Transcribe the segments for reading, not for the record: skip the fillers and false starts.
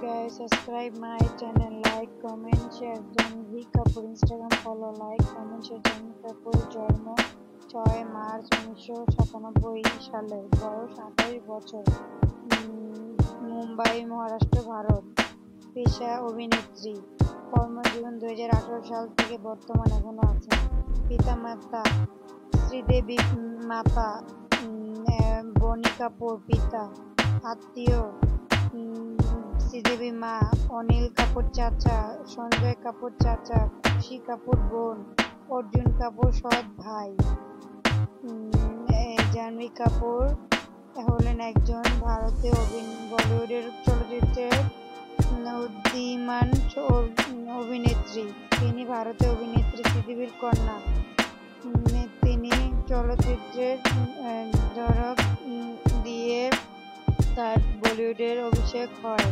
guys, subscribe my channel, like, comment, share. Janhvi Kapoor Instagram follow, like, comment, share. Janhvi Kapoor জন্ম 6 March 1997 সালে, বয়স 28 বছর, মুম্বাই, মহারাষ্ট্র, ভারত। পেশা অভিনেত্রী। কর্মজীবন 2018 সাল থেকে বর্তমান এখনো আছেন। পিতা মাতা শ্রীদেবী, মাতা বনি কাপুর, পিতা। আত্মীয় শ্রীদেবী মা, অনিল কাপুর চাচা, সঞ্জয় কাপুর চাচা, খুশি কাপুর বোন, অর্জুন কাপুর সৎ ভাই। জাহ্নবী কাপুর হলেন একজন ভারতীয় বলিউডের চলচ্চিত্রের উদীয়মান অভিনেত্রী। তিনি ভারতীয় অভিনেত্রী শ্রীদেবীর কন্যা। তিনি চলচ্চিত্রের ধরক দিয়ে তার বলিউডের অভিষেক হয়।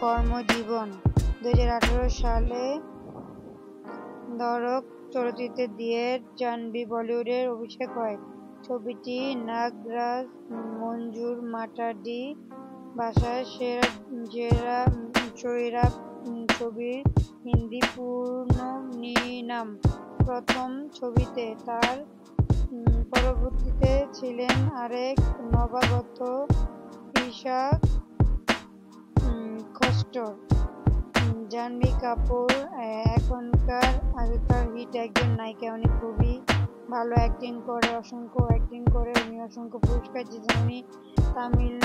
কর্মজীবন 2018 সালে ধরক চলচ্চিত্রে দিয়ে জাহ্নবী বলিউডের অভিষেক হয়। ছবিটি নাগরাজ মঞ্জুর মাটাডি ভাষায় সেরা ছবির হিন্দি পূর্ণনিনাম প্রথম ছবিতে। তার পরবর্তীতে ছিলেন আরেক নবাগত ঈশা খোস্টর। জাহ্নবী কাপুর আগেকার হিট একজন নায়িকা। উনি খুবই ভালো অ্যাক্টিং করে, উনি অসংখ্য পুরস্কার জিতেছেন। উনি তামিল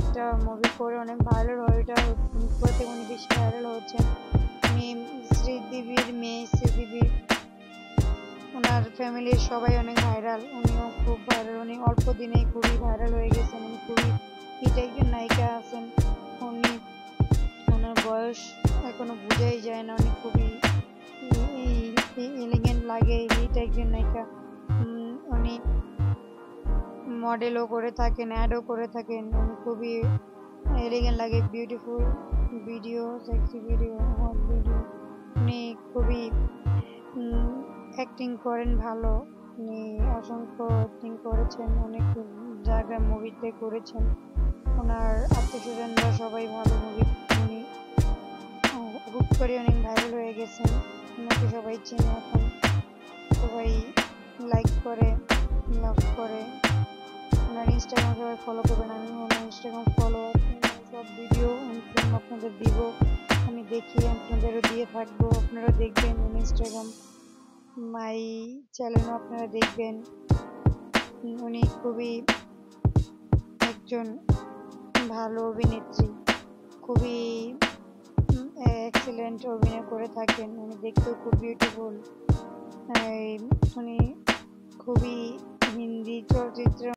একটা মুভি করে অনেক ভাইরাল হয়, ওইটা থেকে উনি বেশি ভাইরাল হচ্ছেন। উনি শ্রীদেবীর মেয়ে, ওনার ফ্যামিলির সবাই অনেক ভাইরাল, উনিও খুব ভাইরাল। উনি অল্প দিনেই খুবই ভাইরাল হয়ে গেছেন। উনি খুবই হিট একজন নায়িকা আছেন। ওনার বয়স এখনো বোঝাই যায় না, উনি খুবই এলিগেন্ট লাগে, হিট একজন নায়িকা। উনি মডেলও করে থাকেন, অ্যাডও করে থাকেন। উনি খুবই এলিগেন্ট লাগে, beautiful video, sexy video, hot video. উনি খুবই অ্যাক্টিং করেন ভালো। উনি অসংখ্য অ্যাক্টিং করেছেন, অনেক জায়গায় মুভিতে করেছেন। ওনার আত্মীয়স্বজনরা সবাই ভালো মুভি, উনি হুট করে অনেক ভাইরাল হয়ে গেছেন। ওনাকে সবাই চেনে, এখন সবাই লাইক করে, লাভ করে। ওনার ইনস্টাগ্রাম সবাই ফলো করবেন। আমি ওনার ইনস্টাগ্রাম ফলো, সব ভিডিও আপনাদের দিব, আমি দেখি, আপনাদেরও দিয়ে থাকবো। আপনারা দেখবেন ইনস্টাগ্রাম মাই চ্যানেলও আপনারা দেখবেন। উনি খুবই একজন ভালো অভিনেত্রী, খুবই এক্সেলেন্ট অভিনয় করে থাকেন। উনি দেখতেও খুব বিউটিফুল। উনি খুবই হিন্দি চলচ্চিত্র